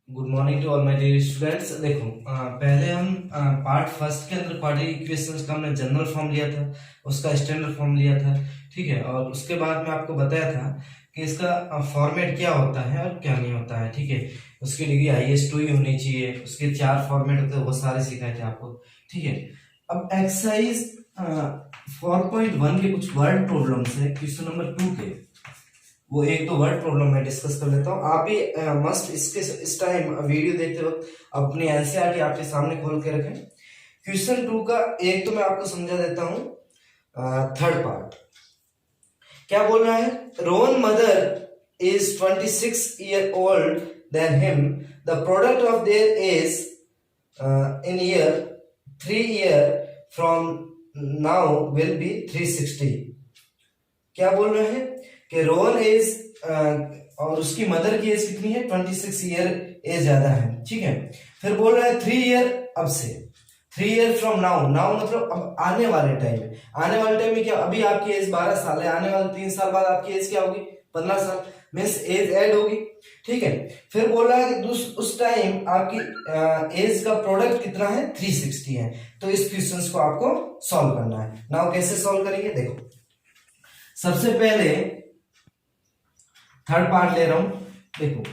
Good morning to all my dear students. देखो पहले हम पार्ट फर्स्ट के अंदर क्वाड्रेटिक इक्वेशंस का हमने जनरल फॉर्म लिया था, उसका स्टैंडर्ड फॉर्म लिया था, ठीक है। और उसके बाद में आपको बताया था कि इसका फॉर्मेट क्या होता है और क्या नहीं होता है, ठीक है। उसकी डिग्री IS2 ही होनी चाहिए, उसके 4 फॉर्मेट होते हैं, वो सारे सिखाए थे आपको, ठीक है। अब एक्सरसाइज 4.1 के कुछ वर्ड प्रॉब्लम्स है क्वेश्चन नंबर 2 के, वो एक दो वर्ड प्रॉब्लम मैं डिस्कस कर लेता हूँ। आप भी मस्ट इसके इस टाइम वीडियो देखते वक्त अपनी एनसीईआरटी आपके सामने खोल के रखें। क्वेश्चन 2 का एक तो मैं आपको समझा देता हूँ, थर्ड पार्ट क्या बोल रहा है। Rohan mother is 26 year old then him, the product of their age in year 3 year from now will be 360। क्या बोल रहे हैं कि रोहन एज और उसकी मदर की एज कितनी है, 26 ईयर एज ज्यादा है, ठीक है। फिर बोल रहा है 3 ईयर अब से, 3 ईयर फ्रॉम नाउ, नाउ मतलब अब आने वाले टाइम में। आने वाले टाइम में क्या, अभी आपकी एज 12 साल है, आने वाले 3 साल बाद आपकी एज क्या होगी, 15 साल, मीन्स एज ऐड होगी, ठीक है। फिर बोल रहा है कि उस टाइम आपकी एज का प्रोडक्ट कितना है, 360 है। तो इस क्वेश्चन को आपको सॉल्व करना है। नाउ कैसे सॉल्व करेंगे, देखो सबसे पहले थर्ड पार्ट ले रहा हूं। देखो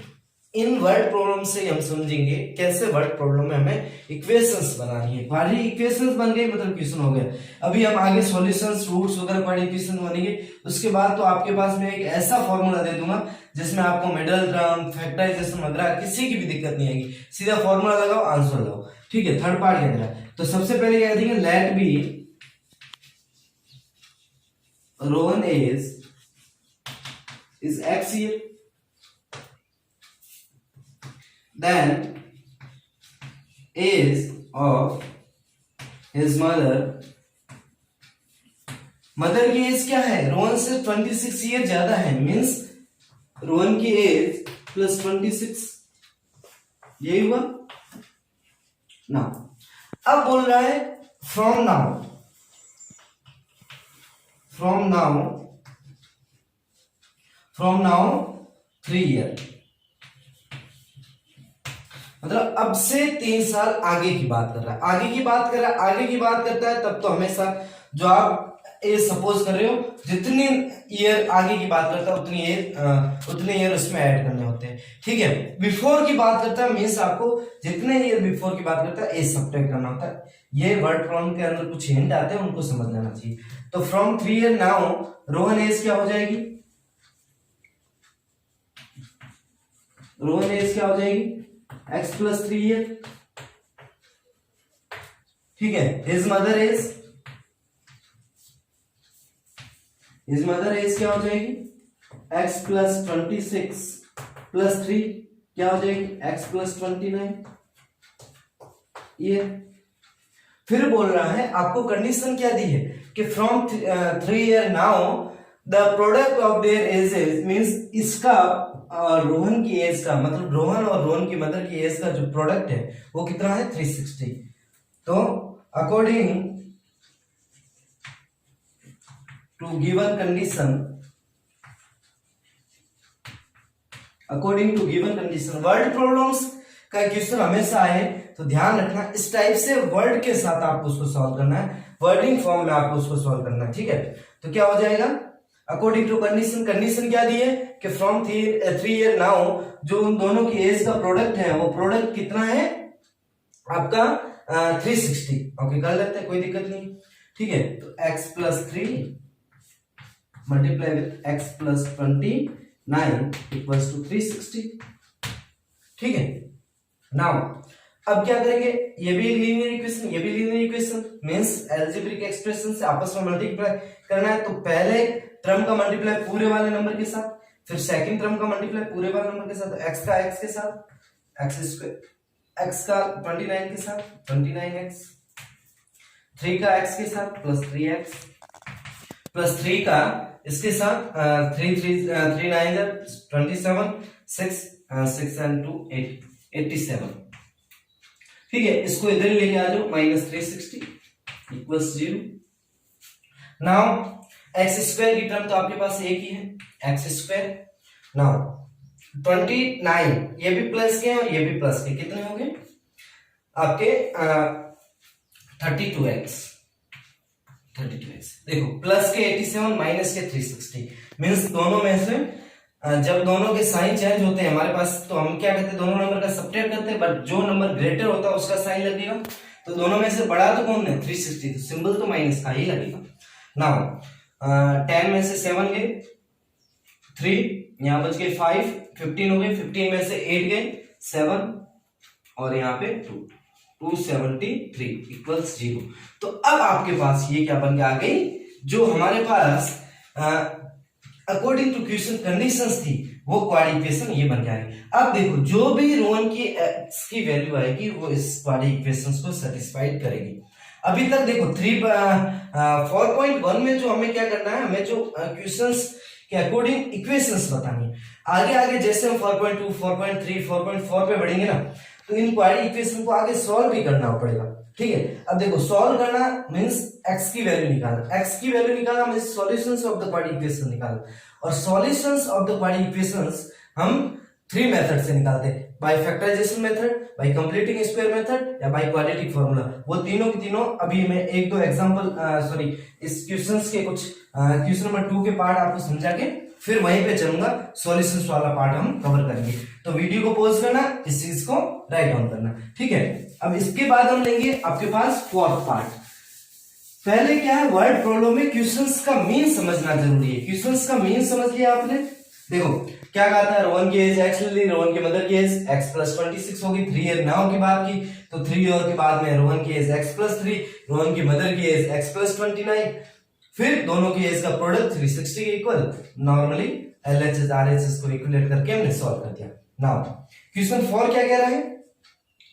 इन वर्ड प्रॉब्लम से हम समझेंगे कैसे वर्ड प्रॉब्लम में हमें इक्वेशंस बनानी है। क्वाड्रेटिक इक्वेशंस बन गई मतलब क्वेश्चन हो गया। अभी हम आगे सॉल्यूशंस, रूट्स वगैरह क्वाड्रेटिक इक्वेशन बनेंगे। उसके बाद तो आपके पास मैं एक ऐसा फॉर्मूला दे दूंगा जिसमें आपको मिडल टर्म, फैक्टराइजेशन वगैरह किसी की भी दिक्कत नहीं आएगी, सीधा फॉर्मूला लगाओ, आंसर लगाओ, ठीक है। थर्ड पार्ट के अंदर तो सबसे पहले क्या देंगे, let be Rohan is x here, then age of his mother, mother की एज क्या है, रोहन से 26 ईयर ज्यादा है, मींस रोहन की एज प्लस 26, यही हुआ ना। अब बोल रहा है from now, from now 3 year, मतलब अब से 3 साल आगे की बात कर रहा है। आगे की बात कर रहा है, आगे की बात करता है तब तो हमेशा जो आप एज सपोज कर रहे हो, जितनी ईयर आगे की बात करता है उतने ईयर उसमें ऐड करने होते हैं, ठीक है। बिफोर की बात करता है मीन्स आपको जितने ईयर बिफोर की बात करता है एज सब्ट्रैक्ट करना होता है। ये वर्ड प्रॉब्लम के अंदर कुछ हिंट आते हैं, उनको समझ लेना चाहिए। तो from 3 year now Rohan age क्या हो जाएगी, रोहन एज क्या हो जाएगी, x प्लस 3 ईयर, ठीक है। हिज मदर एज क्या हो जाएगी, x प्लस 26 प्लस 3 क्या हो जाएगी, x प्लस 29 ये। फिर बोल रहा है, आपको कंडीशन क्या दी है कि from 3 year now the product of there edges, means इसका रोहन की एज का, मतलब रोहन और रोहन की मदर की एज का जो प्रोडक्ट है वो कितना है, 360। तो according to given condition, word problems का क्वेश्चन हमेशा आए तो ध्यान रखना, इस टाइप से वर्ड के साथ आपको उसको सॉल्व करना है, वर्डिंग फॉर्म में आपको उसको सॉल्व करना है, ठीक है। तो क्या हो जाएगा, अकॉर्डिंग टू कंडीशन क्या दी है कि फ्रॉम 3 ईयर नाउ जो उन दोनों की एज का प्रोडक्ट है वो प्रोडक्ट कितना है आपका 360। ओके कर लेते हैं, कोई दिक्कत नहीं, ठीक है। तो x plus 3 multiply with x plus 29 equals to 360, ठीक है। नाउ अब क्या करेंगे, ये भी लीनियर इक्वेशन, ये भी linear equation, means algebraic expression से आपस में मल्टीप्लाई करना है। तो पहले टर्म का मल्टीप्लाई पूरे वाले नंबर के साथ, फिर सेकंड टर्म का मल्टीप्लाई पूरे वाले नंबर के साथ, x का x के साथ, x स्क्वायर, x का 29 के साथ 29x, 3 का x के साथ प्लस 3x, प्लस 3 का इसके साथ 3 9 27, 6 and 2 8 87, ठीक है। इसको इधर ही लेके आ जाओ, minus 360 equals 0। Now x square की टर्म तो आपके पास एक ही है, एक्स स्क्वायर। नाउ 29, ये भी प्लस के और ये भी प्लस के, कितने हो गए आपके 32x। देखो प्लस के 87 माइनस के 360, मीन्स दोनों में से जब दोनों के साइन चेंज होते हैं हमारे पास, तो हम क्या करते हैं, दोनों नंबर का सबट्रैक्ट करते हैं, बट जो नंबर ग्रेटर होता है उसका साइन लगेगा। तो दोनों में से बड़ा तो कौन है, 360, तो सिंबल तो माइनस का ही लगेगा। नाउ 10 में से 7 गए, 3 यहाँ बच गए 5, 15 हो गए, 15 में से 8 गए 7, और यहाँ पे 2, 273 इक्वल्स 0। तो अब आपके पास ये क्या बन के आ गई, जो हमारे पास अकॉर्डिंग टू क्वेश्चन कंडीशंस थी वो क्वाड इक्वेशन ये बन के आ गई। अब देखो जो भी रोहन की x की वैल्यू आएगी वो इस क्वाड इक्वेशंस को सेटिस्फाइड करेगी। अभी तक देखो 4.1 में जो हमें क्या करना है, हमें जो क्वेश्चंस के अकॉर्डिंग इक्वेशंस बतानी है। आगे आगे जैसे हम 4.2, 4.3, 4.4 पे बढ़ेंगे ना, तो इन क्वाड्रेटिक इक्वेशन को आगे सॉल्व भी करना पड़ेगा। ठीक है, अब देखो सॉल्व करना मींस x की वैल्यू निकालना, x की वैल्यू निकालना means solutions of the quadratic equation निकालना, और solutions of the quadratic equations हम 3 मेथड से निकालते हैं, by factorisation method, by completing square method, या बाय क्वाड्रेटिक फार्मूला। वो तीनों के तीनों अभी मैं एक दो एग्जांपल सॉरी इस क्वेश्चंस के कुछ क्वेश्चन नंबर 2 के पार्ट आपको समझा के फिर वहीं पे चलूंगा, सॉल्यूशंस वाला पार्ट हम कवर करेंगे। तो वीडियो को पॉज करना, इस चीज को राइट डाउन करना। ठीक है, अब इसके बाद हम लेंगे आपके पास फोर्थ पार्ट। पहले क्या है, वर्ड प्रॉब्लम में क्वेश्चंस का मीन समझना जरूरी है। क्वेश्चंस का मीन समझ लिया आपने, देखो क्या कहा था, रोहन की एज x ले ली, रोहन की मदर की एज x प्लस 26 होगी, 3 ईयर नाउ की बात की, तो 3 ईयर के बाद में रोहन की एज x प्लस 3, रोहन की मदर की एज x प्लस 29, फिर दोनों की एज का प्रोडक्ट 360 के इक्वल, नॉर्मली LHS RHS को इक्वलेट करके हमने सॉल्व कर दिया। नाउ क्वेश्चन 4 क्या कह रहा है,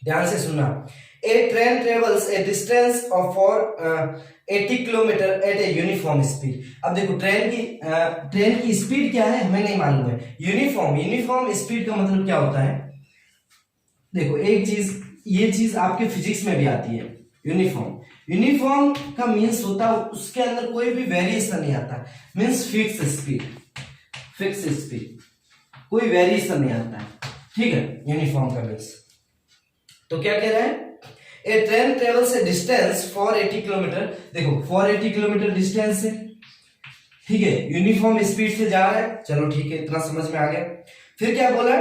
ध्यान से सुनना। A train travels a distance of 80 kilometre at a uniform speed. अब देखो ट्रेन की स्पीड क्या है हमें नहीं मालूम है। यूनिफॉर्म स्पीड का मतलब क्या होता है, देखो एक चीज, ये चीज आपके फिजिक्स में भी आती है। यूनिफॉर्म का मीन्स होता है उसके अंदर कोई भी वेरिएशन नहीं आता, मीन्स फिक्स स्पीड, कोई वेरिएशन नहीं आता है। ठीक है, यूनिफॉर्म का मीन्स। तो क्या कह रहा है, a train travels a distance 480 kilometre, देखो 480 किलोमीटर डिस्टेंस है, ठीक है, यूनिफॉर्म स्पीड से जा रहा है, चलो ठीक है, इतना समझ में आ गया। फिर क्या बोला,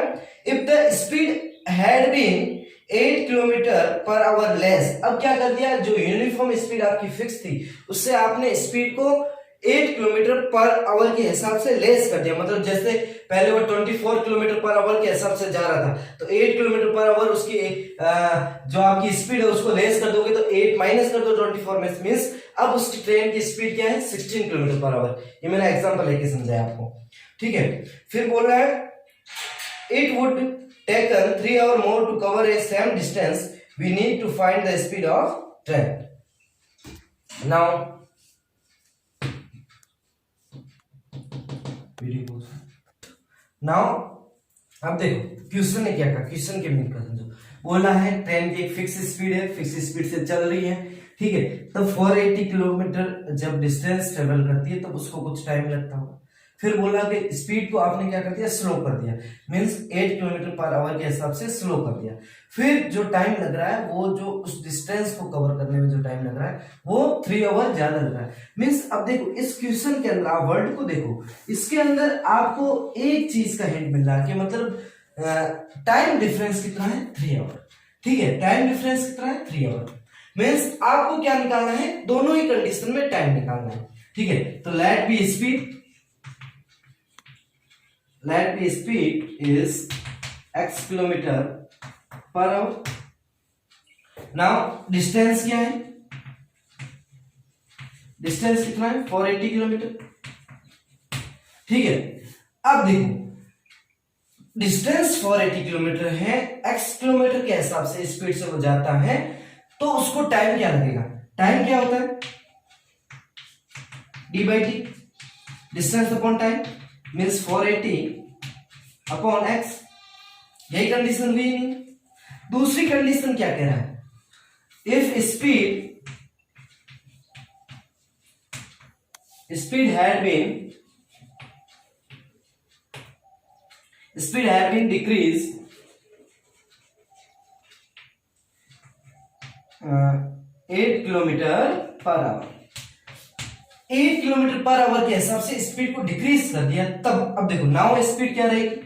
if the speed had been 8 kilometre per hour less. अब क्या कर दिया, जो यूनिफॉर्म स्पीड आपकी फिक्स थी उससे आपने स्पीड को 8 किलोमीटर पर आवर के हिसाब से लेस कर दिया। मतलब जैसे पहले वो 24 किलोमीटर पर आवर के हिसाब से जा रहा था, तो 8 किलोमीटर पर आवर उसकी जो आपकी स्पीड है उसको लेस कर दोगे, तो 8 माइनस कर दो 24 में, मींस अब उसकी ट्रेन की स्पीड क्या है, 16 किलोमीटर पर आवर। ये मैंने एग्जांपल लेके समझाया आपको। ठीक है, फिर बोल रहा है it would taken 3 hours more to cover a same distance, we need to find the speed of train. Now अब देखो क्वेश्चन ने क्या कहा, क्वेश्चन के मीन का समझो। बोला है ट्रेन की एक फिक्स स्पीड है, फिक्स स्पीड से चल रही है, ठीक है, तो 480 किलोमीटर जब डिस्टेंस ट्रेवल करती है तो उसको कुछ टाइम लगता होगा। फिर बोला कि स्पीड को आपने क्या कर दिया, स्लो कर दिया, मींस 8 किलोमीटर पर आवर के हिसाब से स्लो कर दिया। फिर जो टाइम लग रहा है वो जो उस डिस्टेंस को कवर करने में जो टाइम लग रहा है वो 3 आवर ज्यादा लग रहा है। मींस अब देखो इस क्वेश्चन के अंदर आप वर्ड को देखो, इसके अंदर आपको एक चीज का हिंट मिल रहा है कि मतलब टाइम डिफरेंस कितना है, 3 आवर। ठीक है, टाइम डिफरेंस कितना है, 3 आवर। मींस आपको क्या निकालना है, दोनों ही कंडीशन में टाइम निकालना है। ठीक है, तो let be speed is x kilometre per hour. Now distance क्या है, डिस्टेंस कितना है, 480 किलोमीटर। ठीक है, अब देखो डिस्टेंस 480 किलोमीटर है, x किलोमीटर के हिसाब से स्पीड से वो जाता है, तो उसको टाइम क्या लगेगा, टाइम क्या होता है, d/t, distance upon time, means 480 upon x। यही कंडीशन हुई नहीं। दूसरी कंडीशन क्या कह रहा है, if speed had been speed have been decrease 8 kilometre per hour. 8 kilometre per hour के हिसाब से स्पीड को डिक्रीज कर दिया, तब अब देखो नाउ स्पीड क्या रहेगी,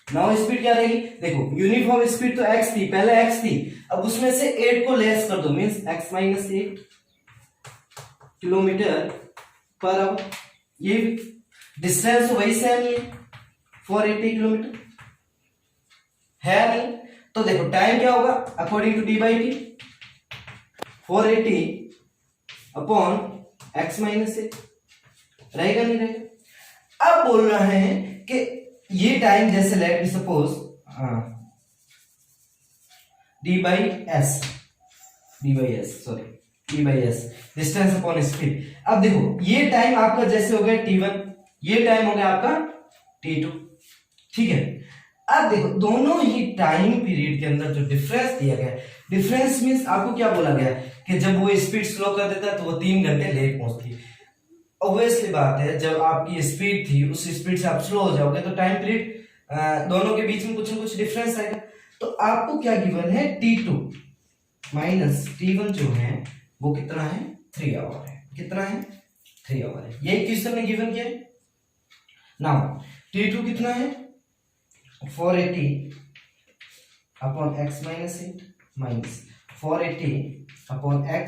नाउ स्पीड क्या रहेगी, देखो यूनिफॉर्म स्पीड तो x थी, पहले x थी, अब उसमें से 8 को लेस कर दो, means x minus 8 kilometre per our. ये डिस्टेंस तो वही सेम ही है 480 किलोमीटर है नहीं, तो देखो टाइम क्या होगा according to D by T 480 upon x minus 8 रहेगा नहीं रहेगा। अब बोल रहे हैं कि ये टाइम जैसे let suppose D by S distance upon speed. अब देखो ये टाइम आपका जैसे हो गया t1, ये टाइम हो गया आपका t2, ठीक है। अब देखो दोनों ही टाइम पीरियड के अंदर जो डिफरेंस दिया गया है, डिफरेंस मींस आपको क्या बोला गया कि जब वो स्पीड स्लो कर देता है तो वो 3 घंटे लेट पहुंचती है। ऑब्वियसली बात है जब आपकी स्पीड थी उस स्पीड से आप स्लो हो जाओगे तो टाइम पीरियड दोनों के बीच में कुछ ना कुछ डिफरेंस आएगा। तो आपको क्या गिवन है t2 माइनस t1 जो है वो कितना है 3 आवर है, कितना है 3 आवर है, ये क्वेश्चन में गिवन किया है। नाउ t2 कितना है 480 upon x minus 8 minus 480 upon x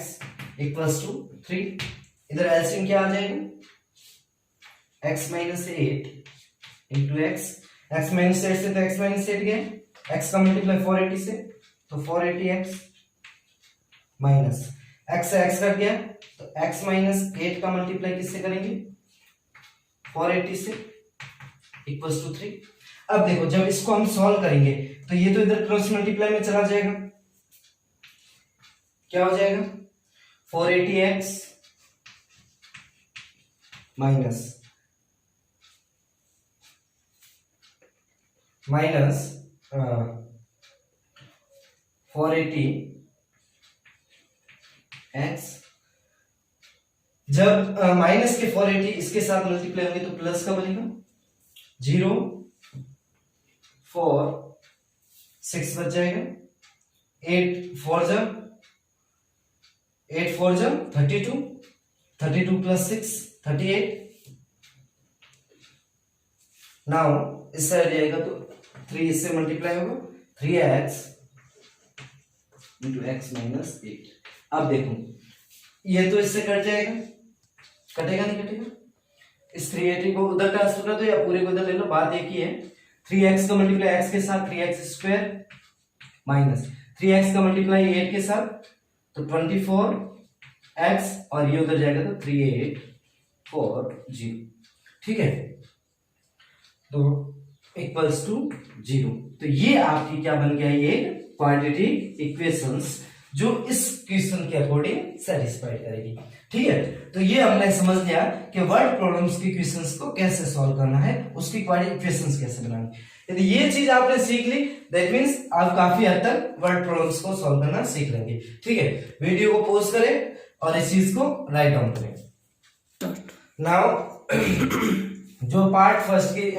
equals to 3, इधर एलसीएम क्या आ जाएगा x minus 8 into x minus 8 से तो x माइनस 8 गया, x का मल्टीप्लाई 480 से तो 480x माइनस x से x कट गया तो x माइनस 8 का मल्टीप्लाई किससे करेंगे 480 से इक्वल्स टू 3। अब देखो जब इसको हम सॉल्व करेंगे तो ये तो इधर क्रॉस मल्टीप्लाई में चला जाएगा, क्या हो जाएगा 480x माइनस 480x, जब माइनस के 480 इसके साथ मल्टीप्लाई होंगे तो प्लस का बनेगा 0 4 6 बच जाएगा, 8 4 जब 32 प्लस 6 38। नाउ इस साइड जाएगा तो 3 इससे मल्टीप्लाई होगा 3x इंटू एक्स माइनस 8। अब देखो ये तो इससे कट जाएगा, कटेगा नहीं कटेगा, इस 380 को उधर ट्रांसफर कर दो या पूरे को उधर ले लो, बात एक ही है। 3x का मल्टीप्लाई x के साथ 3x स्क्वायर माइनस 3x का मल्टीप्लाई 8 के साथ तो 24x और ये उधर जाएगा तो 3840, ठीक है, तो इक्वल्स टू 0। तो ये आपकी क्या बन गया, ये क्वाड्रेटिक इक्वेशंस जो इस क्वेश्चन के अकॉर्डिंग सेटिस्फाई करेगी, ठीक है। तो ये हमने समझ लिया कि वर्ड प्रॉब्लम्स की क्वेश्चंस को कैसे सॉल्व करना है, उसकी क्वाड्रेटिक इक्वेशंस कैसे बनानी। यदि ये चीज आपने सीख ली दैट मींस आप काफी हद तक वर्ड प्रॉब्लम्स को सॉल्व करना सीख लेंगे, ठीक है। वीडियो को पॉज करें और इस चीज को राइट डाउन करें। नाउ जो पार्ट फर्स्ट की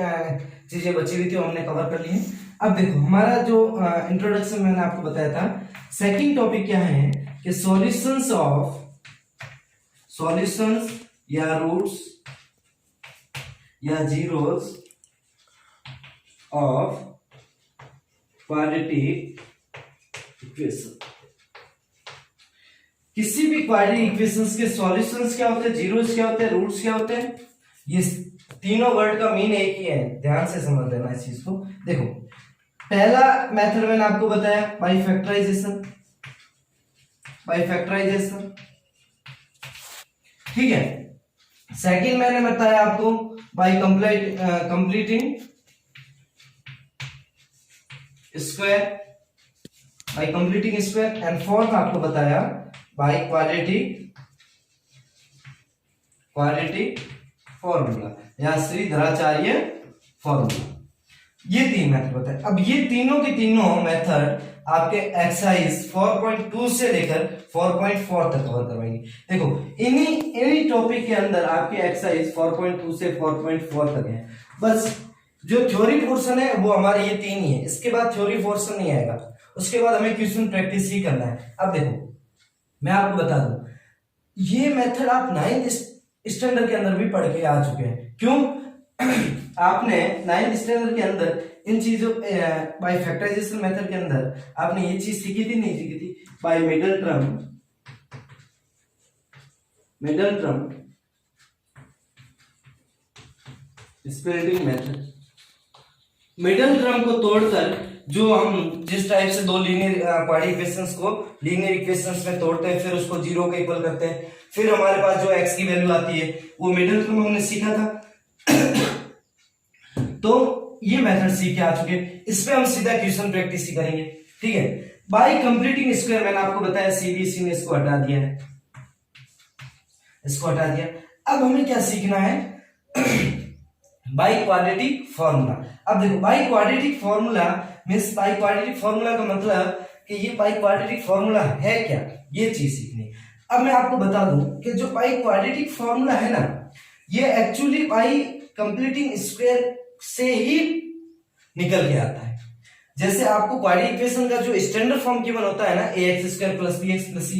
चीजें बची हुई थी वो हमने कवर कर ली है। अब देखो हमारा जो इंट्रोडक्शन मैंने आपको बताया था, सेकंड टॉपिक क्या है कि सॉल्यूशंस या रूट्स या जीरोस ऑफ क्वाड्रेटिक इक्वेशन। किसी भी क्वाड्रेटिक इक्वेशंस के सॉल्यूशंस क्या होते हैं, जीरोस क्या होते हैं, रूट्स क्या होते हैं, ये तीनों वर्ड का मीन एक ही है, ध्यान से समझ लेना इस चीज को। देखो पहला मेथड मैंने आपको बताया बाई फैक्टराइजेशन, ठीक है। सेकंड मैंने बताया आपको by completing square, and fourth आपको बताया बाई क्वाड्रेटिक फॉर्मूला या श्रीधराचार्य फॉर्मूला। ये तीन मेथड बताए। अब ये तीनों के तीनों मेथड आपके एक्सरसाइज 4.2 से लेकर 4.4 तक कवर करवाएंगे। देखो इन्हीं टॉपिक के अंदर आपके एक्सरसाइज 4.2 से 4.4 तक है। बस जो थ्योरी पोर्शन है वो हमारे ये 3 ही है, इसके बाद थ्योरी पोर्शन नहीं आएगा, उसके बाद हमें क्वेश्चन प्रैक्टिस ही करना है। अब देखो मैं आपको बता दूं, ये मेथड आप 9th स्टैंडर्ड के अंदर भी पढ़ के आ चुके हैं। क्यों? आपने 9th स्टैंडर्ड के अंदर इन चीजों बाय फैक्टराइजेशन मेथड के अंदर आपने ये चीज सीखी थी, नहीं सीखी थी? By middle term splitting method. Middle term को तोड़कर जो हम जिस टाइप से दो लीनियर क्वाड्रेटिक इक्वेशंस को लीनियर इक्वेशंस में तोड़ते हैं, फिर उसको जीरो के इक्वल करते हैं, फिर हमारे पास जो एक्स की वैल्यू आती है वो मिडल टर्म हमने सीखा था। तो ये मेथड सीख के आ चुके हैं, इस पे हम सीधा क्वेश्चन प्रैक्टिस ही करेंगे। ठीक है, बाय कंप्लीटिंग स्क्वायर मैंने आपको बताया, सीबीएसई ने इसको हटा दिया है, इसको हटा दिया। अब हमें क्या सीखना है? By quadratic formula. अब देखो by quadratic formula means by quadratic formula का मतलब कि ये बाय क्वाड्रेटिक फॉर्मूला है क्या, ये चीज सीखनी। अब मैं आपको बता दूं कि जो बाय क्वाड्रेटिक फॉर्मूला है ना, ये एक्चुअली बाय कंप्लीटिंग स्क्वायर से ही निकल के आता है। जैसे आपको क्वाड्रेटिक इक्वेशन का जो स्टैंडर्ड फॉर्म गिवन होता है ना, ax² + bx + c,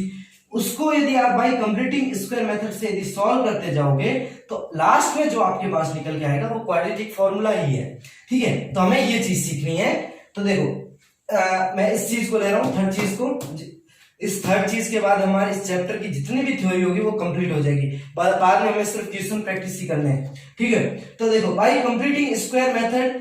उसको यदि आप बाय कंप्लीटिंग स्क्वायर मेथड से यदि सॉल्व करते जाओगे तो लास्ट में जो आपके पास निकल के आएगा वो क्वाड्रेटिक फॉर्मूला ही है। ठीक है, तो हमें ये चीज सीखनी है। तो देखो मैं इस चीज को ले रहा हूं, थर्ड चीज को। इस थर्ड चीज के बाद हमारे इस चैप्टर की जितनी भी थ्योरी होगी वो कंप्लीट हो जाएगी, बाद में हमें सिर्फ क्वेश्चन प्रैक्टिस ही करने हैं। ठीक है, तो देखो बाय कंप्लीटिंग स्क्वायर मेथड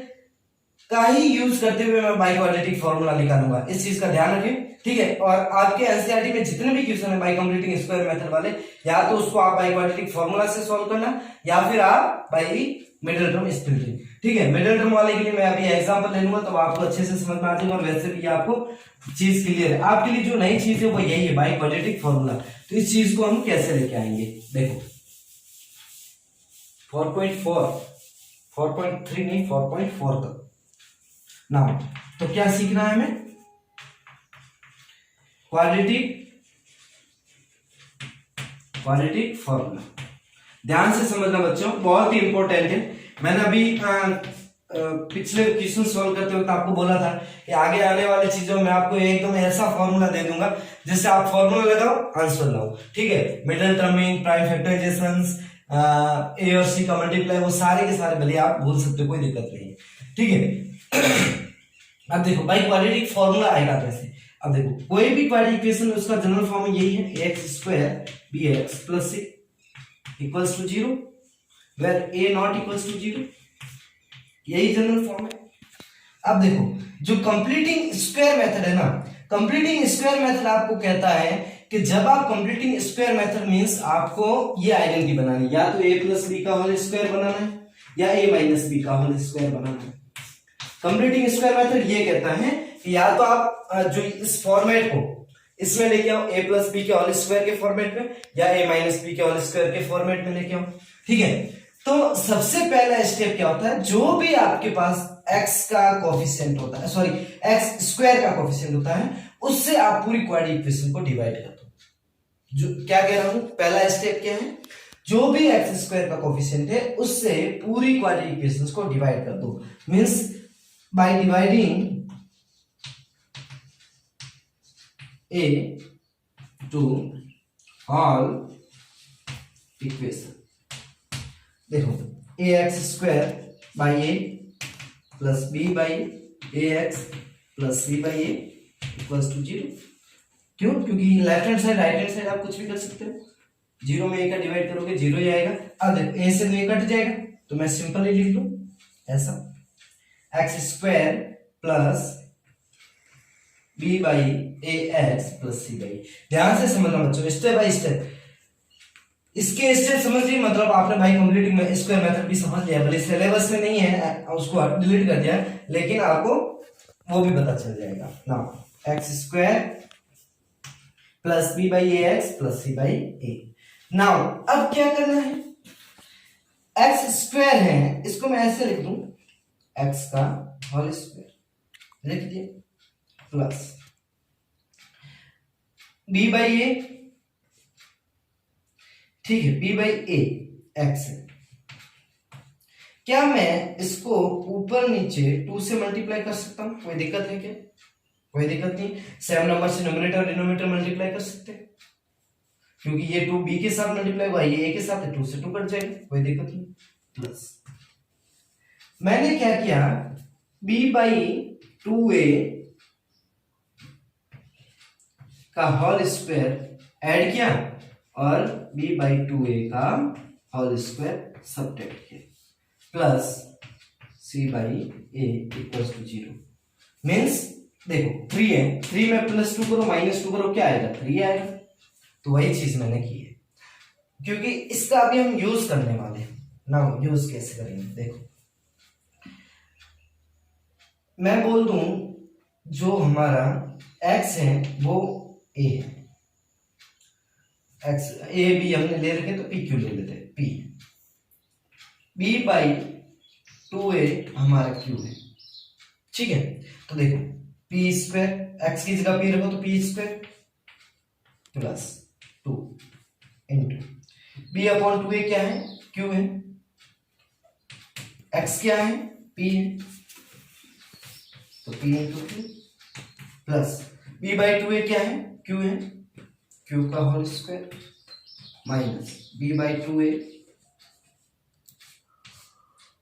का ही यूज करते हुए मैं बाय क्वाड्रेटिक फॉर्मूला निकालूंगा, इस चीज का ध्यान रखें। ठीक है, और आपके एनसीईआरटी में जितने भी क्वेश्चन है बाय कंप्लीटिंग स्क्वायर मेथड वाले, या तो उसको आप बाय क्वाड्रेटिक फॉर्मूला से सॉल्व करना या फिर आप बाय मिडिल टर्म स्प्लिटिंग। ठीक है, मिडिल टर्म वाले के लिए मैं अभी एग्जांपल ले लूंगा तो आपको अच्छे से समझ में आ जाएगा, और वैसे भी आपको चीज क्लियर है। आपके लिए जो नई चीज है वो यही है, बाय क्वाड्रेटिक फॉर्मूला। तो इस चीज को हम कैसे लेके आएंगे? देखो 4.3 नहीं 4.4 तक ना, तो क्या सीखना है हमें? Quadratic formula. ध्यान से समझना बच्चों, बहुत ही इंपॉर्टेंट है। मैंने अभी पिछले क्वेश्चन सॉल्व करते वक्त आपको बोला था कि आगे आने वाली चीजों में आपको एकदम ऐसा फॉर्मूला दे दूंगा जिससे आप फॉर्मूला लगाओ आंसर लाओ। ठीक है, मिडिल टर्मिंग, प्राइम फैक्टराइजेशंस, ए और सी का मल्टीप्लाई, वो सारे के सारे भले आप भूल सकते हो, कोई दिक्कत नहीं है। ठीक है, अब देखो बाय क्वाड्रेटिक फॉर्मूला आएगा कैसे? अब देखो कोई भी क्वाड्रेटिक इक्वेशन में उसका जनरल फॉर्म यही है, ax² bx + c = 0 where a not equals to 0, यही जनरल फॉर्म है। अब देखो जो कंप्लीटिंग स्क्वायर मेथड है ना, कंप्लीटिंग स्क्वायर मेथड आपको कहता है कि जब आप कंप्लीटिंग स्क्वायर मेथड मींस आपको ये आइडेंटिटी बनानी, या तो a + b का होल स्क्वायर बनाना है या a - b का होल स्क्वायर बनाना है। कंप्लीटिंग स्क्वायर मेथड ये कहता है कि या तो आप जो इस फॉर्मेट को इसमें लेके आओ, a + b के होल स्क्वायर के फॉर्मेट में, या a - b के होल स्क्वायर के फॉर्मेट में लेके आओ। ठीक है, तो सबसे पहला स्टेप क्या होता है? जो भी आपके पास x का कोफिशिएंट होता है, सॉरी x² का कोफिशिएंट होता है, उससे आप पूरी क्वाड्रेटिक इक्वेशन को डिवाइड कर दो। जो क्या कह रहा हूं, पहला स्टेप क्या है? जो भी x² का कोफिशिएंट है उससे पूरी क्वाड्रेटिक इक्वेशंस को डिवाइड कर दो। Means by dividing a to all equation. देखो ax² by a plus b by ax plus c by a equals to 0। क्यों? क्योंकि left hand side right hand side आप कुछ भी कर सकते हो, 0 में a का डिवाइड करोगे 0 ही आएगा। अब देखो a से a कट जाएगा तो मैं सिंपल ही लिख लूं ऐसा, x² plus b by ax plus c by। ध्यान से समझना बच्चों, स्टेप बाय स्टेप। इसके स्टेप समझ लिए मतलब आपने बाय कंप्लीटिंग स्क्वायर मेथड भी समझ लिया, भले सिलेबस में नहीं है, उसको डिलीट कर दिया, लेकिन आपको वो भी पता चल जाएगा। Now x² plus b by ax plus c by a। Now अब क्या करना है? x² है, इसको मैं ऐसे लिख दूं, x का होल स्क्वायर लिख दिया, प्लस बी बाई ए, ठीक है, बी बाई ए एक्स है। क्या मैं इसको ऊपर नीचे 2 से मल्टीप्लाई कर सकता हूं? कोई दिक्कत है क्या? कोई दिक्कत नहीं। सेम नंबर से न्यूमरेटर और डिनोमिनेटर मल्टीप्लाई कर सकते हैं, क्योंकि ये 2 बी के साथ मल्टीप्लाई हुआ, ये ए के साथ है, 2 से 2 कट जाएगा, कोई दिक्कत नहीं। प्लस मैंने क्या किया, बी बाई 2a का होल स्क्वायर ऐड किया और b बाई 2a का होल स्क्वायर सब्ट्रैक्ट किया, plus c by a equals to 0। Means देखो 3 है, 3 में प्लस 2 करो माइनस 2 करो, क्या आएगा? 3 आएगा। तो वही चीज मैंने की है, क्योंकि इसका अभी हम यूज करने वाले हैं ना। यूज कैसे करेंगे देखो, मैं बोल दूं जो हमारा x है वो a है, x a b हमने ले रखे तो p क्यों ले लेते, p b बाई 2a हमारा q है, ठीक है। तो देखो p स्क्वायर, x की जगह p रखो तो p square plus 2 into b upon 2a क्या है, q है, x क्या है, p है, तो p into q plus b by 2a क्या है, q है, q का whole square minus b by 2a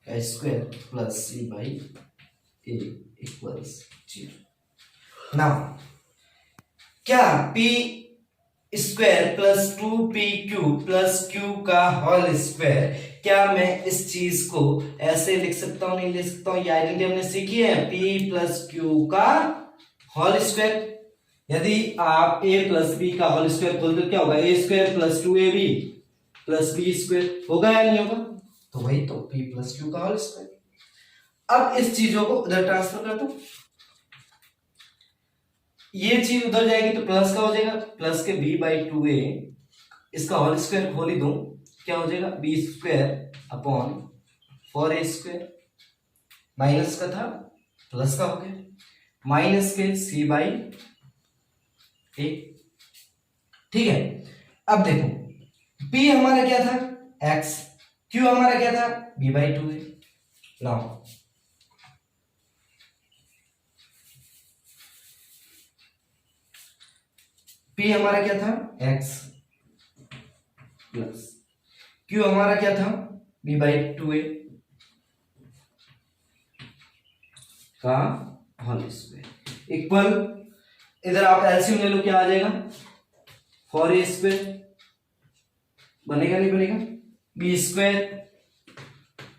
का square plus c by a equals 0। Now क्या p square plus 2pq plus q का होल स्क्वायर, क्या मैं इस चीज को ऐसे लिख सकता हूं? नहीं लिख सकता हूं। ये आइडेंटिटी हमने सीखी है, p प्लस q का होल स्क्वायर। यदि आप a प्लस b का होल स्क्वायर खोल दो क्या होगा, a square plus 2ab plus b square, होगा या नहीं होगा? तो वही तो p प्लस q का होल स्क्वायर। अब इस चीजों को उधर ट्रांसफर कर दो, ये चीज उधर जाएगी तो प्लस का हो जाएगा, प्लस के b बाई 2a इसका होल स्क्वायर खोल ही दो, क्या हो जाएगा, b square upon 4a square, minus का था प्लस का हो गया, माइनस के c बाई a, ठीक है। अब देखो p हमारा क्या था, x, q हमारा क्या था, b by 2a। Now p हमारा क्या था, x प्लस q हमारा क्या था, b बाई 2a का होल स्क्वायर इक्वल, इधर आप एलसीएम ले लो, क्या आ जाएगा, 4a स्क्वायर बनेगा नहीं बनेगा, b square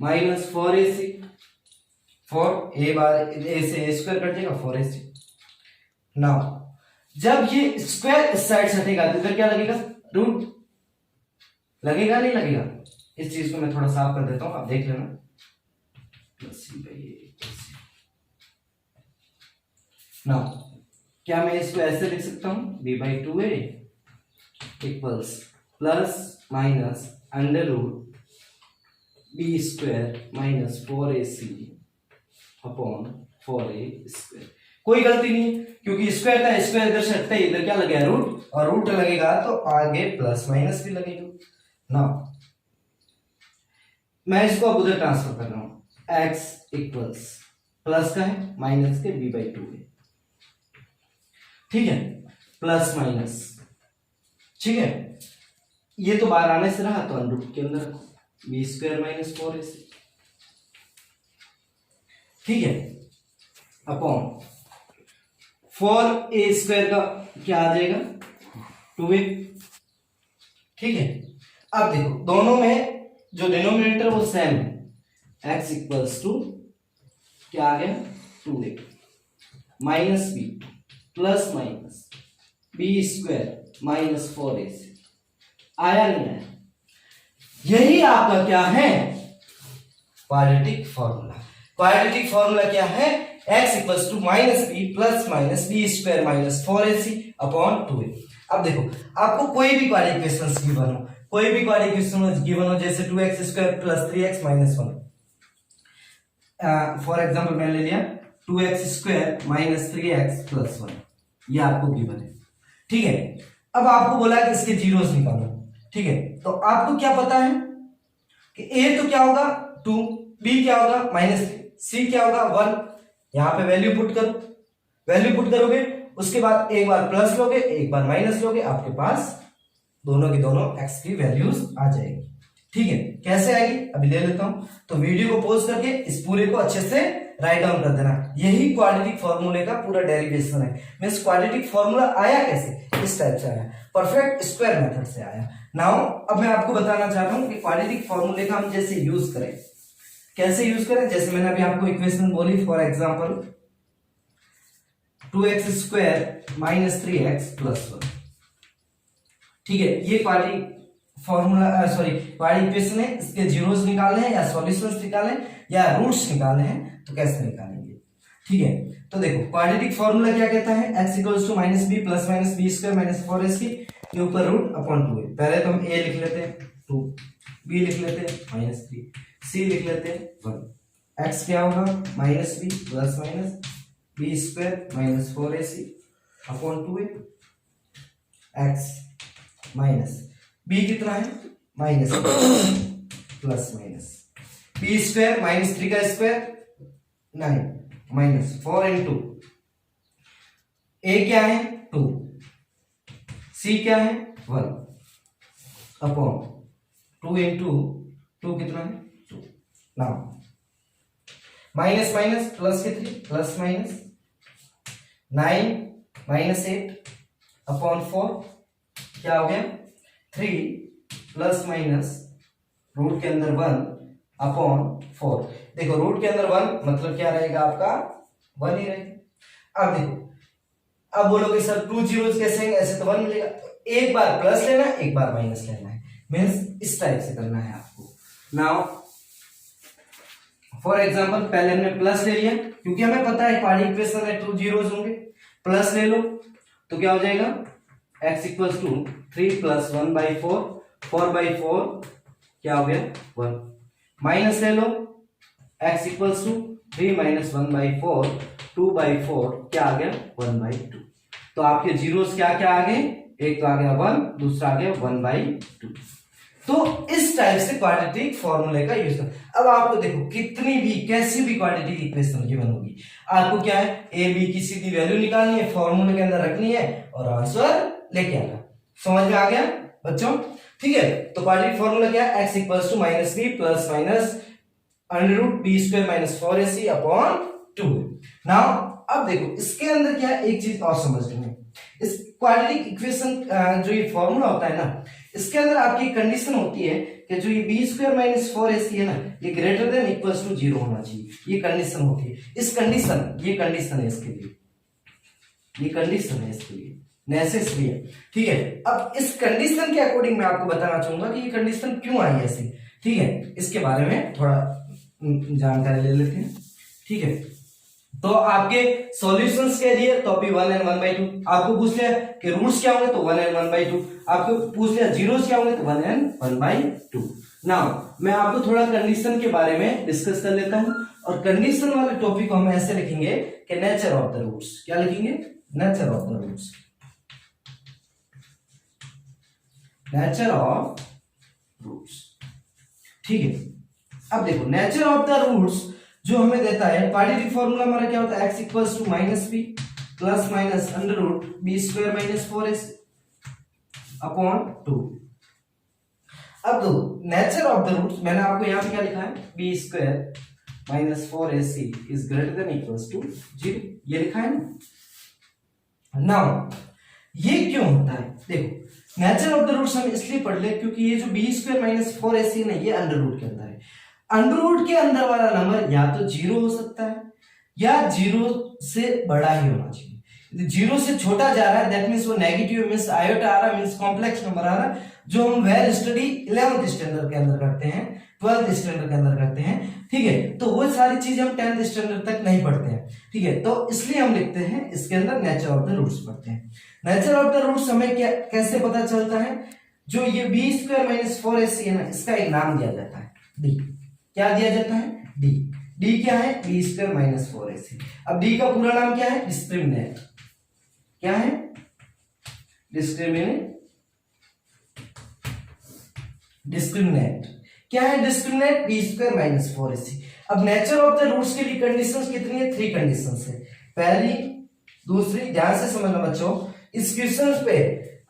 minus 4ac, 4a bar a से a स्क्वायर कट जाएगा 4ac। नाउ जब ये स्क्वायर इस साइड से हटेगा तो इधर क्या लगेगा, रूट लगेगा नहीं लगेगा? इस चीज को मैं थोड़ा साफ कर देता हूं, आप देख लेना, plus c by a। Now क्या मैं इसको ऐसे लिख सकता हूं, b by 2a equals plus minus under root b square minus 4ac upon 4a square. कोई गलती नहीं, क्योंकि स्क्वायर था, स्क्वायर इधर से हटता है, इधर क्या लगेगा, रूट, और रूट लगेगा तो आगे प्लस माइनस भी लगेगा ना। मैं इसको अब उधर ट्रांसफर कर रहा हूं, x इक्वल्स प्लस का है माइनस के b बाई 2a, ठीक है, प्लस माइनस, ठीक है। ये तो बाहर आने से रहा तो अंडर रूट के अंदर रखो, b स्क्वायर माइनस 4ac, ठीक है, अपॉन 4a स्क्वायर का क्या आ जाएगा, 2a, ठीक है। अब देखो दोनों में जो डिनोमिनेटर वो सेम है, x इक्वल्स टू क्या आ गया, 2a minus b plus minus b square minus 4ac, आया नहीं आया? यही आपका क्या है, क्वाड्रेटिक फॉर्मूला। क्वाड्रेटिक फॉर्मूला क्या है, x equals to minus B plus minus B square minus 4ac upon 2a। अब देखो आपको कोई भी क्वाड्रेटिक इक्वेशन गिवन हो, कोई भी क्वाड्रेटिक इक्वेशन गिवन हो, जैसे 2x square plus 3x minus 1, for example मैंने ले लिया 2x square minus 3x plus 1, ये आपको गिवन है, ठीक है। अब आपको बोला कि इसके जीरोस निकालो, ठीक है। तो आपको क्या पता है कि ए तो क्या होगा 2, बी क्या होगा -3, सी क्या होगा 1। यहां पे वैल्यू पुट करो, वैल्यू पुट करोगे, उसके बाद एक बार प्लस लोगे, एक बार माइनस लोगे, आपके पास दोनों की दोनों x की वैल्यूज आ जाएगी, ठीक है। कैसे आएगी अभी ले लेता हूं, तो वीडियो को पॉज करके इस पूरे को अच्छे से राइट डाउन कर देना। यही क्वाड्रेटिक फॉर्मूले का पूरा डेरिवेशन है। मींस क्वाड्रेटिक फॉर्मूला आया कैसे, इस टाइप से आया, परफेक्ट स्क्वायर मेथड से आया। नाउ अब मैं आपको बताना चाहता हूं कि क्वाड्रेटिक फॉर्मूले का हम जैसे यूज करें, कैसे यूज करें। जैसे मैंने अभी आपको इक्वेशन बोली, for example 2x square -3x + 1, ठीक है। ये क्वाड्रेटिक फॉर्मूला क्वाड्रेटिक इक्वेशन है। इसके जीरोस निकालने हैं या सॉल्यूशंस निकालने हैं या रूट्स निकालने हैं, तो कैसे निकालेंगे, ठीक है। तो देखो क्वाड्रेटिक फॉर्मूला क्या कहता है, x = -b + b² - 4ac के ऊपर √/2। पहले तो हम a लिख लेते हैं 2, b लिख लेते हैं -3, c लिख लेते हैं 1। x क्या होगा -b + b² - 4ac/2a। x minus b कितना है -, प्लस माइनस b² -3 का स्क्वायर 9 -4 × a क्या है 2, c क्या है 1 अपॉन 2 × 2 कितना है 2। नाउ माइनस माइनस प्लस कितनी प्लस माइनस 9 - 8 अपॉन 4 क्या हो गया 3 ± रूट के अंदर 1/4। देखो रूट के अंदर 1 मतलब क्या रहेगा आपका 1 ही रहेगा। अब देखो, अब बोलोगे सर 2 जीरोस कैसे हैं, ऐसे तो 1 मिलेगा। तो एक बार प्लस लेना है, एक बार माइनस लेना है, मीन्स इस टाइप से करना है आपको। नाउ फॉर एग्जांपल पहले हमने प्लस ले लिया, क्योंकि हमें पता है क्वाड्रेटिक इक्वेशन है 2 जीरोस होंगे। प्लस ले लो तो क्या हो जाएगा x = 3 + 1/4, 4/4 क्या हो गया 1। माइनस ले लो x = 3 - 1/4, 2/4 क्या आ गया 1/2। तो आपके जीरोस क्या क्या आ गए, एक तो आ गया 1, दूसरा आ गया 1/2। तो इस टाइप से क्वाड्रेटिक फॉर्मूले का यूज कर। अब आपको देखो कितनी भी कैसी भी क्वाड्रेटिक इक्वेशन गिवन होगी, आपको क्या है a b की सीधी वैल्यू निकालनी है, फॉर्मूले के अंदर रखनी है और आंसर लेके आना। समझ में आ गया बच्चों, ठीक है। तो क्वाड्रेटिक फॉर्मूला क्या है, x = -b ± √b² - 4ac/2। Now अब देखो इसके अंदर क्या है, एक चीज और समझ लेंगे। इस क्वाड्रेटिक इक्वेशन जो ये फॉर्मूला होता है ना, इसके अंदर आपकी कंडीशन होती है कि जो ये b² - 4ac है ना, ये ग्रेटर देन इक्वल्स टू 0 होना चाहिए। ये कंडीशन होती है। इस कंडीशन ये कंडीशन है इसके लिए, ये कंडीशन है इसके लिए नेसेसरी है, ठीक है। अब इस कंडीशन के अकॉर्डिंग मैं आपको बताना चाहूंगा कि ये कंडीशन क्यों आई ऐसी, ठीक है। इसके बारे में थोड़ा जानकारी ले लेते हैं, ठीक है। तो आपके सॉल्यूशंस के लिए तो अभी 1 and 1/2 आपको पूछ लिया कि रूट्स क्या होंगे तो 1 and 1/2 आपको पूछ लिया, जीरोस क्या होंगे तो 1 and 1/2। नाउ मैं आपको थोड़ा कंडीशन के बारे में डिस्कस कर लेता हूं, और कंडीशन वाले टॉपिक को हम ऐसे लिखेंगे कि नेचर ऑफ द रूट्स। क्या लिखेंगे, nature of the roots, nature of roots, ठीक है। अब देखो नेचर ऑफ द रूट्स जो हमें देता है, क्वाड्रेटिक फॉर्मूला हमारा क्या होता है, x = -b ± √b² - 4ac/2। अब दो नेचर ऑफ द रूट्स, मैंने आपको यहां पे क्या लिखा है, b² - 4ac > 0, ये लिखा है ना। नाउ ये क्यों होता है, देखो नेचर ऑफ द रूट्स हम इसलिए पढ़ ले क्योंकि ये जो b² - 4ac है ना, ये अंडर रूट के अंदर है। अंडर रूट के अंदर वाला नंबर या तो 0 हो सकता है या 0 से बड़ा ही होना चाहिए। 0 से छोटा जा रहा है दैट मींस वो नेगेटिव, मींस आयोटा आ रहा है, मींस कॉम्प्लेक्स नंबर आ रहा है, जो हम वेल स्टडी 11th स्टैंडर्ड के अंदर करते हैं, 12th स्टैंडर्ड के अंदर करते हैं, ठीक है। तो वो सारी चीजें हम 10th स्टैंडर्ड तक नहीं पढ़ते हैं, ठीक है। तो इसलिए हम लिखते हैं इसके अंदर नेचर ऑफ द रूट्स पढ़ते हैं। नेचर ऑफ द रूट्स हमें क्या कैसे पता चलता है, जो ये b² - 4ac है ना, इसका एक नाम दिया जाता है d। क्या दिया जाता है d। d क्या है b² - 4ac। अब d का पूरा नाम क्या है, डिस्क्रिमिनेंट। क्या है डिस्क्रिमिनेंट क्या है? Discriminant B square minus 4ac। अब नेचर ऑफ द रूट्स के लिए कंडीशंस कितनी है? 3 कंडीशंस है। पहली, दूसरी, ध्यान से समझना बच्चों, इस क्वेश्चन पे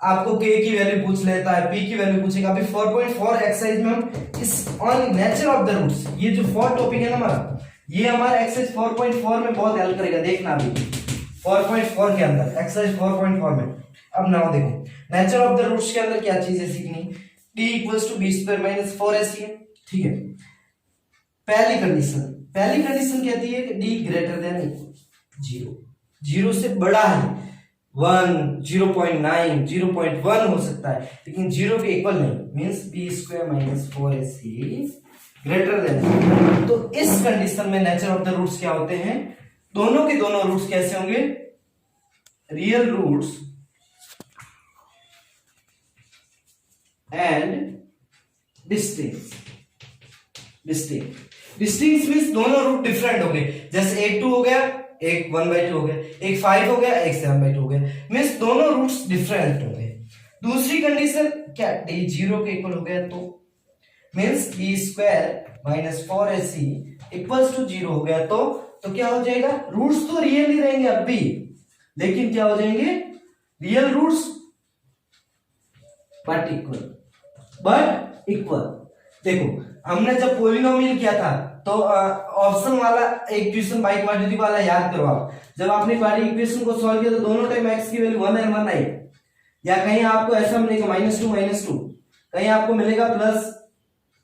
आपको k की वैल्यू पूछ लेता है, p की वैल्यू पूछेगा। अभी 4.4 एक्सरसाइज में हम इस on nature of the roots, ये जो 4 टॉपिक है ना हमारा, ये हमारा एक्सरसाइज 4.4 में बहुत हेल्प करेगा। देखना अभी 4.4 के अंदर, एक्सरसाइज 4.4 में। अब नाउ देखो, नेचर ऑफ द रूट्स के अंदर क्या चीजें सीखनी? d equals to B square minus 4ac है, ठीक है। पहली कंडीशन कहती है कि d ग्रेटर देन 0, 0 से बड़ा है, 1, 0.9, 0.1 हो सकता है, लेकिन 0 के इक्वल नहीं, means B square minus 4ac greater than. तो इस कंडीशन में नेचर ऑफ द रूट्स क्या होते हैं? दोनों के दोनों रूट्स कैसे होंगे? Real roots and distinct means दोनों रूट डिफरेंट हो गए। जैसे एक 2 हो गया, एक 1/2 हो गया, एक 5 हो गया, एक 7/2 हो गया, मींस दोनों रूट्स डिफरेंट हो गए। दूसरी कंडीशन क्या? d 0 के इक्वल हो गया तो means b square minus 4ac equals to 0 हो गया तो क्या हो जाएगा? रूट्स तो रियल ही रहेंगे अब भी, लेकिन क्या हो जाएंगे? Real roots but equal. देखो, हमने जब पॉलिनोमियल किया था तो ऑप्शन वाला एक क्वेश्चन बाई क्वाड्रेटिक वाला याद करो आप। जब आपने क्वाड्रेटिक इक्वेशन को सॉल्व किया तो दोनों टाइम x की वैल्यू 1 और 1 आई, या कहीं आपको ऐसा मिलेगा -2, कहीं आपको मिलेगा प्लस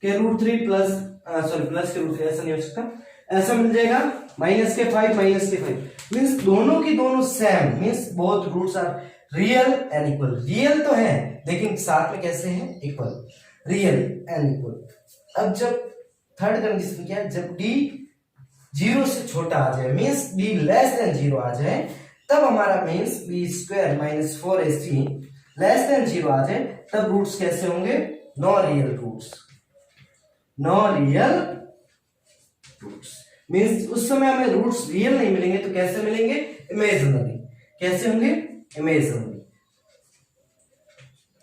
के रूट 3 प्लस प्लस के रूट 3, ऐसा नहीं हो सकता, ऐसा मिल जाएगा -5 मींस दोनों की दोनों same, means both roots are real and equal. Real तो है लेकिन साथ में कैसे हैं? Equal, real and equal. अब जब थर्ड कंडीशन क्या है? जब d 0 से छोटा आ जाए, मींस d लेस देन 0 आ जाए, तब हमारा means b square minus 4ac less than 0 आ जाए, तब रूट्स कैसे होंगे? नो रियल रूट्स, मींस उस समय हमें रूट्स रियल नहीं मिलेंगे तो कैसे मिलेंगे? इमेजिनरी। कैसे होंगे?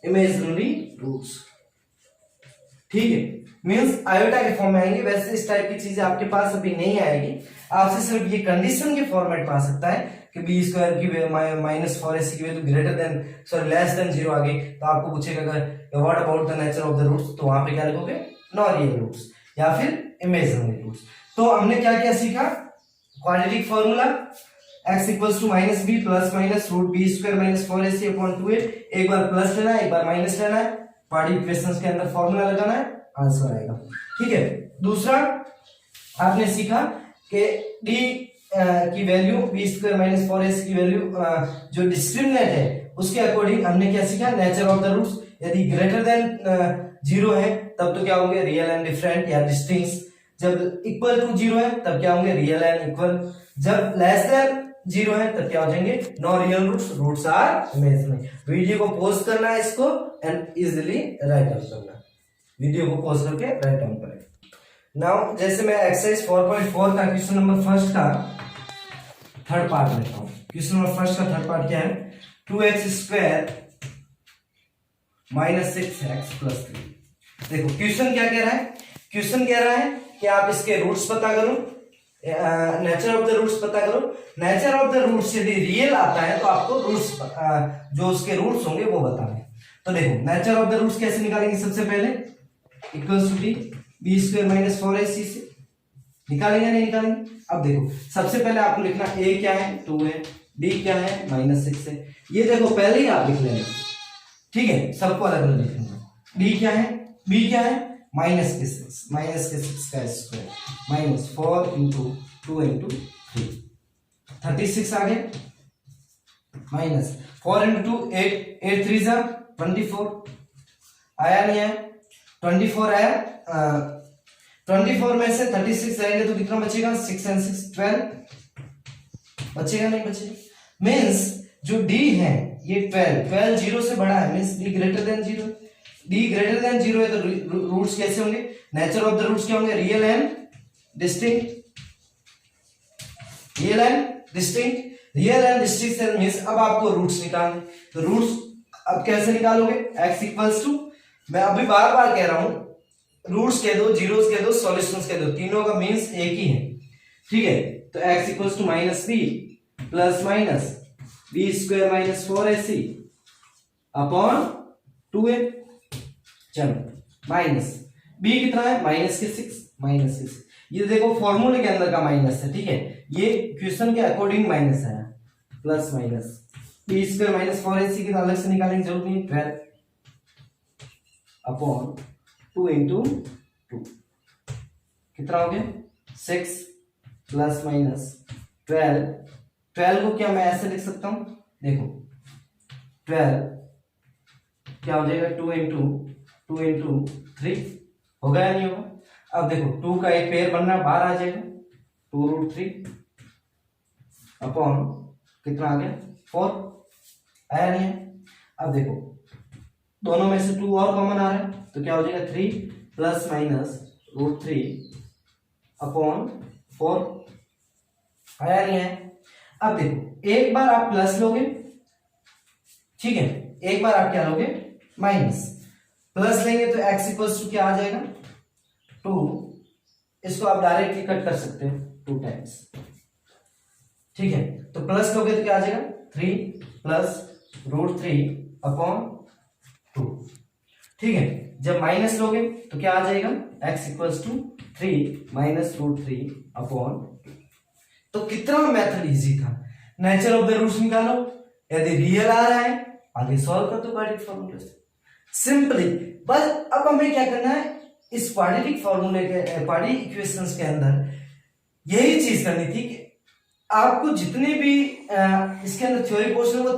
इमेजिनरी रूट्स, ठीक है। मींस आयोटा के फॉर्म में आएंगे। वैसे इस टाइप की चीजें आपके पास अभी नहीं आएगी, आपसे सिर्फ ये कंडीशन के फॉर्मेट में आ सकता है कि बी स्क्वायर की माइनस 4ac की value greater than less than 0 आ गई तो आपको पूछेगा what about the nature of the roots, तो वहां पे क्या लिखोगे? नॉन रियल रूट्स या फिर इमेजिनरी रूट्स। तो हमने क्या क्या सीखा? Quadratic formula x equals to minus B plus minus root B square minus 4ac upon 2a, एक बार प्लस लेना है, एक बार माइनस लेना है, क्वाड्रेटिक इक्वेशंस के अंदर फॉर्मूला लगाना है, आंसर आएगा, ठीक है। दूसरा आपने सीखा कि d की value B square minus 4ac की वैल्यू जो डिस्क्रिमिनेंट है उसके अकॉर्डिंग हमने क्या सीखा? Nature of the roots. यदि ग्रेटर देन 0 है तब तो क्या होंगे? रियल एंड डिफरेंट या डिस्टिंक्ट। जब इक्वल टू 0 है तब क्या होंगे? Real and equal. जब लेस देन 0 है तब क्या हो जाएंगे? No real roots are imaginary. Video को पॉज करना है इसको एंड इजीली राइट डाउन करना, वीडियो को पॉज करके राइट डाउन करें। नाउ जैसे मैं एक्सरसाइज 4.4 का क्वेश्चन नंबर फर्स्ट का थर्ड पार्ट लेता हूं। क्वेश्चन नंबर फर्स्ट का थर्ड पार्ट क्या है? 2x square minus 6x plus 3। देखो क्वेश्चन क्या कह रहा है? क्वेश्चन कह रहा है कि आप इसके रूट्स पता करो, नेचर ऑफ द रूट्स पता करो। नेचर ऑफ द रूट्स यदि रियल आता है तो आपको रूट्स जो उसके रूट्स होंगे वो बताने। तो देखो नेचर ऑफ द रूट्स कैसे निकालेंगे? सबसे पहले equals to B square minus 4ac से निकालेंगे, नहीं निकालेंगे? अब देखो सबसे पहले आपको लिखना a क्या है? 2 है, b क्या है? -6 है। ये देखो पहले ही आप लिख लेंगे, ठीक है, सबको अलग अलग लिखेंगे। b क्या है? b क्या है? -6 का स्क्वायर माइनस 4 इंटू 2 इंटू 3, 36 आ गया, माइनस 4 इंटू 2 8 3 जा 24 आया, नहीं आया? 24 आया। 24 में से 36 आएंगे तो कितना बचेगा? 6 and 6 12 बचेगा, नहीं बचेगा? मीन्स जो d है ये 12 0 से बड़ा है, means d greater than 0। d greater than 0 है तो रूट्स कैसे होंगे? नेचर ऑफ द रूट्स क्या होंगे? Real and distinct. Real and distinct means अब आपको रूट्स निकालने, तो रूट्स अब कैसे निकालोगे? x इक्वल्स टू, मैं अभी बार बार कह रहा हूं, रूट्स कह दो, जीरोस कह दो, सॉल्यूशंस कह दो, तीनों का मीन्स एक ही है, ठीक है। तो x equals to minus B plus minus B square minus 4ac upon 2a। चलो माइनस b कितना है? माइनस के 6, माइनस के 6। ये देखो फॉर्मूले के अंदर का माइनस है, ठीक है, ये क्वेश्चन के अकॉर्डिंग माइनस है, plus minus B square minus 4ac की अलग से निकालने की जरूरत नहीं, 12 अपॉन 2 इंटू 2 कितना हो गया? 6 प्लस माइनस 12 को क्या मैं ऐसे लिख सकता हूं? देखो 12 क्या हो जाएगा? 2 इंटू 3 होगा या नहीं होगा? अब देखो 2 का एक पेयर बनना, बाहर आ जाएगा, 2√3 अपॉन कितना आ गया? 4 आया नहीं है? अब देखो दोनों में से 2 और कॉमन आ रहा है, तो क्या हो जाएगा? 3 प्लस माइनस √3 अपॉन 4 आया नहीं है? अब देखो एक बार आप प्लस लोगे, ठीक है, एक बार आप क्या लोगे? माइनस। प्लस लेंगे तो x इक्वल्स टू क्या आ जाएगा? 2। इसको आप डायरेक्टली कट कर सकते हो 2 टाइम्स, ठीक है। तो प्लस लोगे तो क्या आ जाएगा? 3 प्लस √3 अपॉन 2, ठीक है। जब माइनस लोगे तो क्या आ जाएगा? x equals to 3 minus √3 upon. तो कितना मेथड इजी था, नेचर ऑफ द रूट्स निकालो, यदि रियल आ रहा है आगे सॉल्व कर दो क्वाड्रेटिक फॉर्मूले से, सिंपली। बस अब हमें क्या करना है, इस क्वाड्रेटिक फॉर्मूले के क्वाड्रेटिक इक्वेशंस के अंदर यही चीज करनी थी कि आपको जितने भी इसके अंदर थ्योरी पोर्शन वो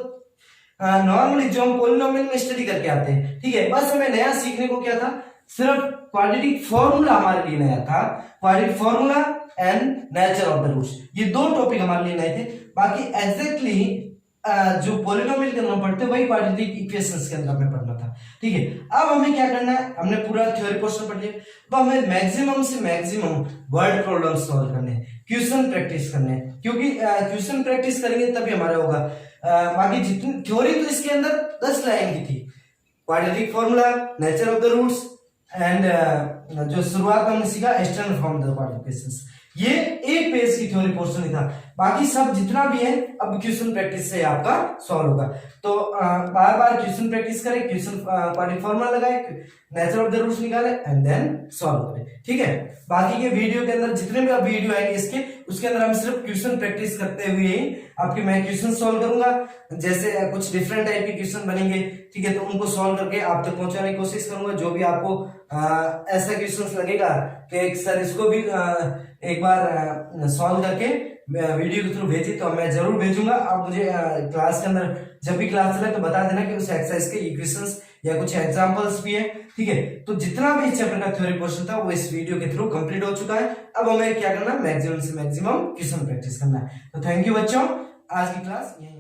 नॉर्मली जो हम पॉलिनोमियल में स्टडी करके आते हैं, ठीक है। बस हमें नया सीखने को क्या था? सिर्फ क्वाड्रेटिक फॉर्मूला हमारे लिए नया था, quadratic formula and nature of the roots, ये 2 टॉपिक हमारे लिए नए थे। बाकी एग्जैक्टली जो पॉलिनोमियल के अंदर पढ़ते वही क्वाड्रेटिक इक्वेशंस के अंदर हमें पढ़ना था, ठीक है। अब हमें क्या करना है? हमने पूरा थ्योरी पोर्शन पढ़ लिया, अब हमें मैक्सिमम से मैक्सिमम वर्ड प्रॉब्लम सॉल्व करने हैं, क्वेश्चन प्रैक्टिस करने हैं, क्योंकि क्वेश्चन प्रैक्टिस करेंगे तभी हमारा होगा। बाकी जितनी थ्योरी तो इसके अंदर 10 लाइन की थी, quadratic formula, nature of the roots and जो शुरुआत में हमने सीखा external form the quadratic equations, ये एक पेज की थ्योरी पोर्शन ही था। बाकी सब जितना भी है अब क्वेश्चन प्रैक्टिस से आपका सॉल्व होगा। तो बार बार क्वेश्चन प्रैक्टिस करें, क्वेश्चन क्वाड्रेटिक फॉर्मूला लगाए, नेचर ऑफ द रूट्स निकाले एंड देन सॉल्व करें, ठीक है। बाकी के वीडियो के अंदर जितने भी वीडियो आएंगे इसके, उसके अंदर हम सिर्फ क्वेश्चन प्रैक्टिस करते हुए ही आपके मैं क्वेश्चन सॉल्व करूंगा। जैसे कुछ डिफरेंट टाइप के क्वेश्चन बनेंगे, ठीक है, तो उनको सॉल्व करके आप तक पहुंचाने की कोशिश करूंगा। जो भी आपको ऐसा क्वेश्चन लगेगा कि सर इसको भी एक बार सॉल्व करके वीडियो के थ्रू भेजिए, तो मैं जरूर भेजूंगा। आप मुझे क्लास के अंदर जब भी क्लास चले तो बता देना कि उस एक्सरसाइज के इक्वेशंस या कुछ एग्जांपल्स भी है, ठीक है। तो जितना भी इस चैप्टर का थ्योरी पोर्शन था वो इस वीडियो के थ्रू कंप्लीट हो चुका है। अब हमें क्या करना है? मैक्सिमम से मैक्सिमम क्वेश्चन प्रैक्टिस करना है। तो थैंक यू बच्चों, आज की क्लास यहीं